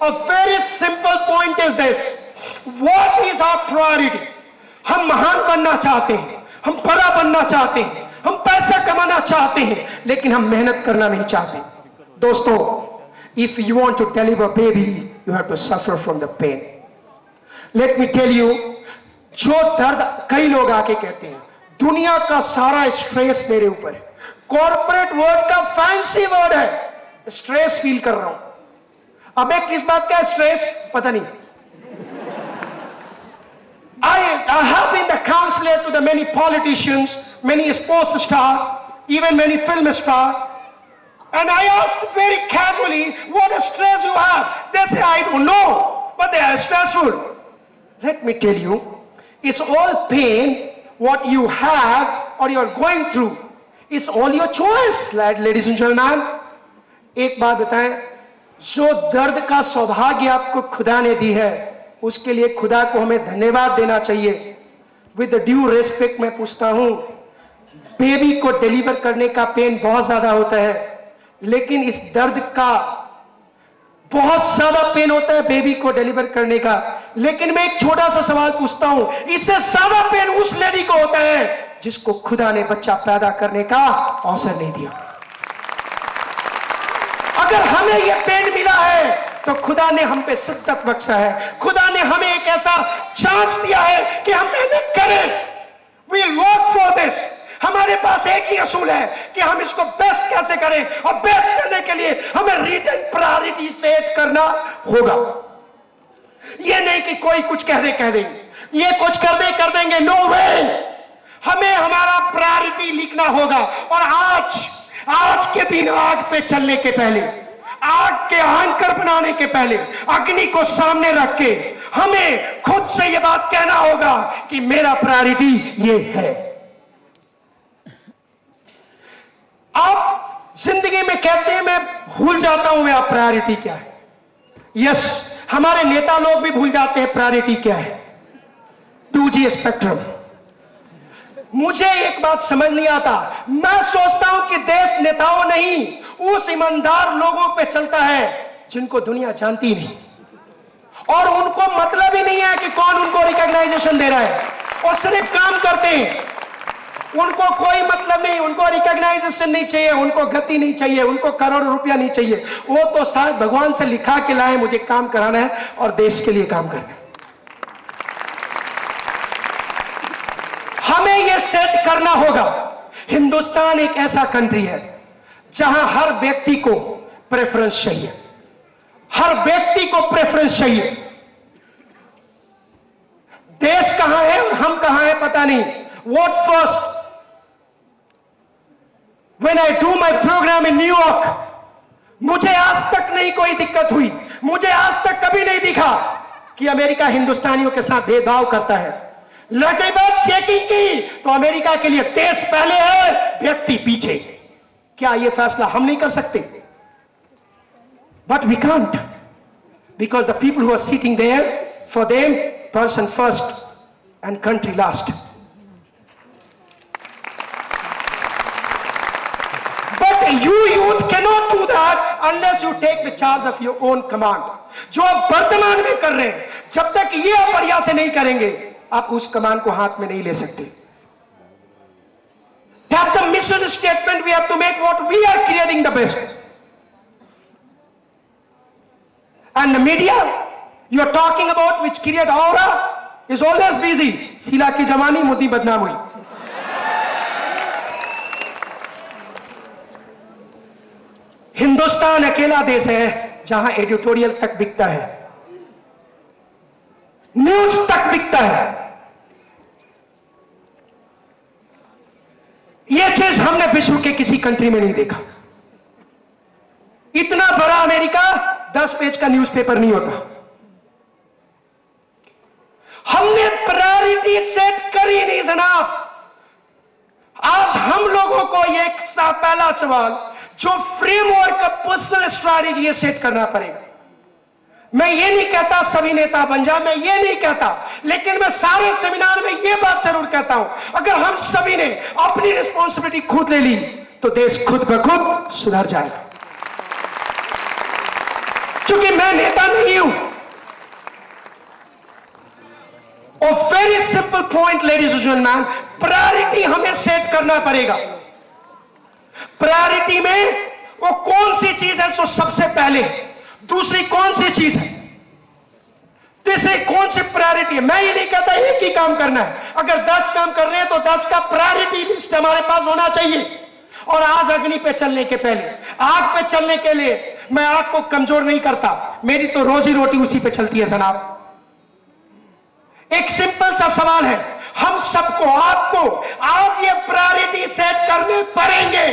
A very simple point is this. What is our priority? हम महान बनना चाहते हैं, हम बड़ा बनना चाहते हैं, हम पैसा कमाना चाहते हैं, लेकिन हम मेहनत करना नहीं चाहते। दोस्तों, if you want to deliver baby, you have to suffer from the pain. Let me tell you, जो दर्द कई लोग आके कहते हैं दुनिया का सारा स्ट्रेस मेरे ऊपर है, कॉर्पोरेट वर्ड का फैंसी वर्ड है, स्ट्रेस फील कर रहा हूं। अबे किस बात का स्ट्रेस पता नहीं। I have been the counselor to the many politicians, many sports stars, even many film stars, and I asked very casually, what stress you have? They say, I don't know, but they are stressful. Let me tell you, it's all pain what you have or you are going through. It's all your choice, ladies and gentlemen. एक बात बताएं, जो दर्द का सौभाग्य आपको खुदा ने दी है, उसके लिए खुदा को हमें धन्यवाद देना चाहिए। विद ड्यू रेस्पेक्ट मैं पूछता हूं, बेबी को डिलीवर करने का पेन बहुत ज्यादा होता है, लेकिन इस दर्द का बहुत ज्यादा पेन होता है बेबी को डिलीवर करने का, लेकिन मैं एक छोटा सा सवाल पूछता हूं, इससे ज्यादा पेन उस लेडी को होता है जिसको खुदा ने बच्चा पैदा करने का अवसर नहीं दिया। अगर हमें यह पेन मिला है तो खुदा ने हम पे शिद्दत बख्शा है, खुदा ने हमें एक ऐसा चांस दिया है कि हम मेहनत करें। We'll work for this. हमारे पास एक ही असूल है कि हम इसको बेस्ट कैसे करें, और बेस्ट करने के लिए हमें रिटन प्रायोरिटी सेट करना होगा। ये नहीं कि कोई कुछ कह देंगे, ये कुछ कर देंगे, नो वे। हमें हमारा प्रायोरिटी लिखना होगा, और आज के दिन आग पे चलने के पहले, आग के एंकर बनाने के पहले, अग्नि को सामने रख के हमें खुद से यह बात कहना होगा कि मेरा प्रायोरिटी ये है। आप जिंदगी में कहते हैं मैं भूल जाता हूं मेरा प्रायोरिटी क्या है। यस, हमारे नेता लोग भी भूल जाते हैं प्रायोरिटी क्या है। 2G spectrum. मुझे एक बात समझ नहीं आता, मैं सोचता हूं कि देश नेताओं नहीं, उस ईमानदार लोगों पे चलता है जिनको दुनिया जानती नहीं, और उनको मतलब ही नहीं है कि कौन उनको रिकॉग्नाइजेशन दे रहा है, और सिर्फ काम करते हैं। उनको कोई मतलब नहीं, उनको रिकॉग्नाइजेशन नहीं चाहिए, उनको गति नहीं चाहिए, उनको करोड़ों रुपया नहीं चाहिए। वो तो शायद भगवान से लिखा के लाए मुझे काम कराना है और देश के लिए काम करना है। हमें यह सेट करना होगा। हिंदुस्तान एक ऐसा कंट्री है जहां हर व्यक्ति को प्रेफरेंस चाहिए, हर व्यक्ति को प्रेफरेंस चाहिए। देश कहां है और हम कहां है पता नहीं। What first? When I do my program in New York, मुझे आज तक नहीं कोई दिक्कत हुई, मुझे आज तक कभी नहीं दिखा कि अमेरिका हिंदुस्तानियों के साथ भेदभाव करता है। लगे बात चेकिंग की तो अमेरिका के लिए देश पहले है, व्यक्ति पीछे। क्या यह फैसला हम नहीं कर सकते? But we can't, because the people who are sitting there, for them, person first and country last. But you youth cannot do that unless you take the charge of your own command. जो आप वर्तमान में कर रहे हैं, जब तक ये आप प्रयास से नहीं करेंगे, आप उस कमान को हाथ में नहीं ले सकते। That's a mission statement we have to make, what we are creating the best. And the media you are talking about, which create aura, is always busy. Sheila की जवानी मोदी बदनाम हुई। हिंदुस्तान अकेला देश है जहां एडिटोरियल तक बिकता है, न्यूज तक बिकता है। यह चीज हमने विश्व के किसी कंट्री में नहीं देखा। इतना बड़ा अमेरिका 10 पेज का न्यूज़पेपर नहीं होता। हमने प्रायोरिटी सेट करी नहीं जनाब। आज हम लोगों को यह पहला सवाल, जो फ्रेमवर्क का पर्सनल स्ट्रैटेजी सेट करना पड़ेगा। मैं ये नहीं कहता सभी नेता बन जा, मैं ये नहीं कहता, लेकिन मैं सारे सेमिनार में ये बात जरूर कहता हूं, अगर हम सभी ने अपनी रिस्पॉन्सिबिलिटी खुद ले ली तो देश खुद ब खुद सुधर जाएगा। क्योंकि मैं नेता नहीं हूं। और very simple point ladies and gentleman, priority हमें सेट करना पड़ेगा। प्रायोरिटी में वो कौन सी चीज है जो सबसे पहले, दूसरी कौन सी चीज है, तीसरी कौन सी प्रायोरिटी है। मैं ये नहीं कहता एक ही काम करना है, अगर 10 काम कर रहे हैं तो 10 का प्रायोरिटी लिस्ट हमारे पास होना चाहिए। और आज अग्नि पे चलने के पहले, आग पे चलने के लिए मैं आग को कमजोर नहीं करता, मेरी तो रोजी रोटी उसी पे चलती है जनाब। एक सिंपल सा सवाल है, हम सबको, आपको आज ये प्रायोरिटी सेट करने पड़ेंगे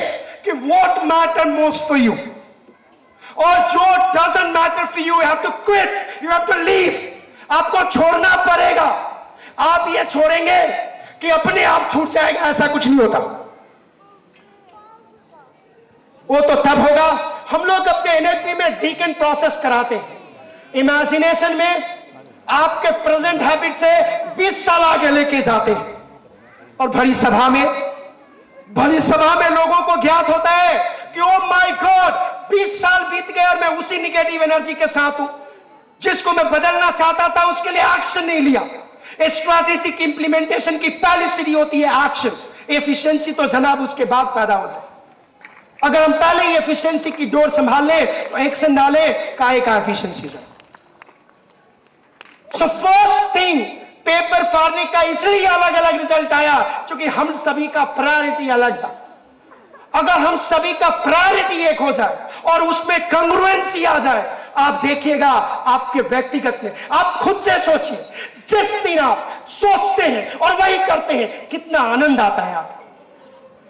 कि what matter most for you, और जो doesn't matter for you have to quit, you have to leave. आपको छोड़ना पड़ेगा। आप ये छोड़ेंगे कि अपने आप छूट जाएगा, ऐसा कुछ नहीं होता। वो तो तब होगा, हम लोग अपने एनएलपी में डीकन प्रोसेस कराते हैं। इमेजिनेशन में आपके प्रेजेंट हैबिट से 20 साल आगे लेके जाते हैं, और बड़ी सभा में लोगों को ज्ञात होता है कि ओ माय गॉड, 20 साल बीत गए और मैं उसी निगेटिव एनर्जी के साथ हूं। जिसको मैं बदलना चाहता था उसके लिए एक्शन नहीं लिया। स्ट्रैटेजिक इंप्लीमेंटेशन की पहली सीढ़ी होती है एक्शन। एफिशिएंसी तो जनाब उसके बाद पैदा होता है। अगर हम पहले ही एफिशिएंसी की डोर संभाल ले तो एक्शन डाले, काहे का efficiency sir. So first thing, paper फाड़ने का इसलिए अलग अलग रिजल्ट आया क्योंकि हम सभी का प्रायोरिटी अलग था। अगर हम सभी का प्रायोरिटी एक हो जाए और उसमें कंग्रुएंसी आ जाए, आप देखिएगा आपके व्यक्तिगत में, आप खुद से सोचिए, जिस दिन आप सोचते हैं और वही करते हैं, कितना आनंद आता है आपको।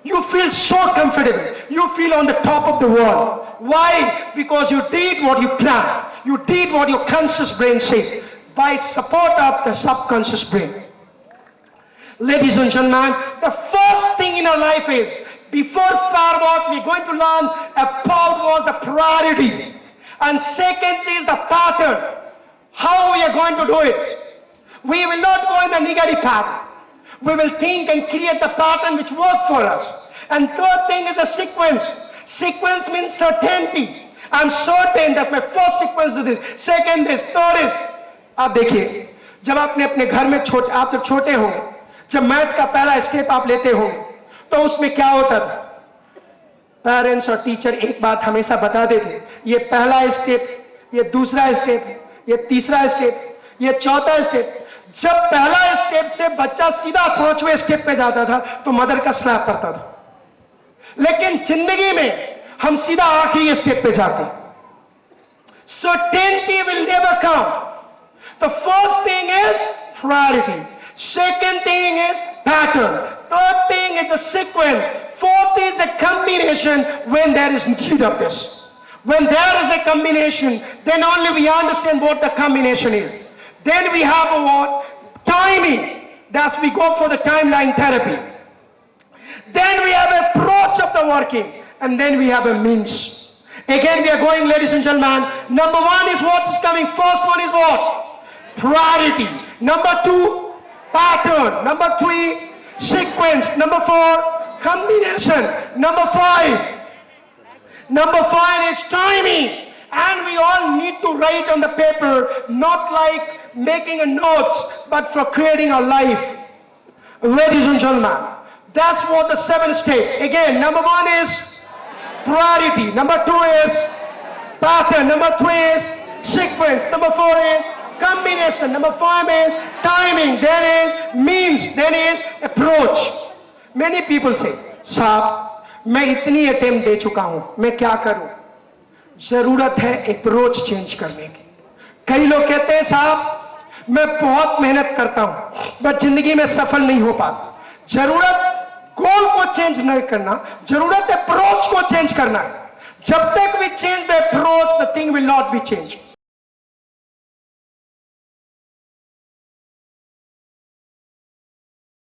You feel so comfortable. You feel on the top of the world. Why? Because you did what you planned. You did what your conscious brain said by support of the subconscious brain. Ladies and gentlemen, the first thing in our life is, before firework, we're going to learn about was the priority. And second is the pattern. How we are going to do it. We will not go in the negative pattern. We will think and create the pattern which works for us. And third thing is a sequence. Sequence means certainty. I'm certain that my first sequence is this, second this, third is. आप देखिए, जब आपने अपने घर में आप जब छोटे होंगे, जब मैथ का पहला स्टेप आप लेते होंगे, तो उसमें क्या होता था? पेरेंट्स और टीचर एक बात हमेशा बताते थे, ये पहला स्टेप, ये दूसरा स्टेप, ये तीसरा स्टेप, ये चौथा स्टेप। जब पहला स्टेप से बच्चा सीधा 5वें स्टेप पे जाता था तो मदर का स्लैप पड़ता था। लेकिन जिंदगी में हम सीधा आखिरी स्टेप पे जाते। Certainty will never come. The first thing is priority. Second thing is pattern. Third thing is a sequence. Fourth is a combination when there is need of this. When there is a combination, then only we understand what the combination is. Then we have a what? Timing. That's we go for the timeline therapy. Then we have approach of the working. And then we have a means. Again we are going, ladies and gentlemen. Number 1 is what is coming. First one is what? Priority. Number 2, pattern. Number 3, sequence. Number 4, combination. Number 5 is timing. And we all need to write on the paper, not like making a notes, but for creating a life. Ladies and gentlemen, that's what the 7th step. Again, number 1 is priority. Number 2 is pattern. Number 3 is sequence. Number 4 is combination. Number 5 is timing. Then is means. Then is approach. Many people say, साहब मैं इतनी attempt दे चुका हूं, मैं क्या करूं? जरूरत है अप्रोच चेंज करने की। कई लोग कहते हैं साहब मैं बहुत मेहनत करता हूं बट जिंदगी में सफल नहीं हो पाता। जरूरत गोल को चेंज नहीं करना, जरूरत अप्रोच को चेंज करना है। जब तक we change the approach, the thing will not be change.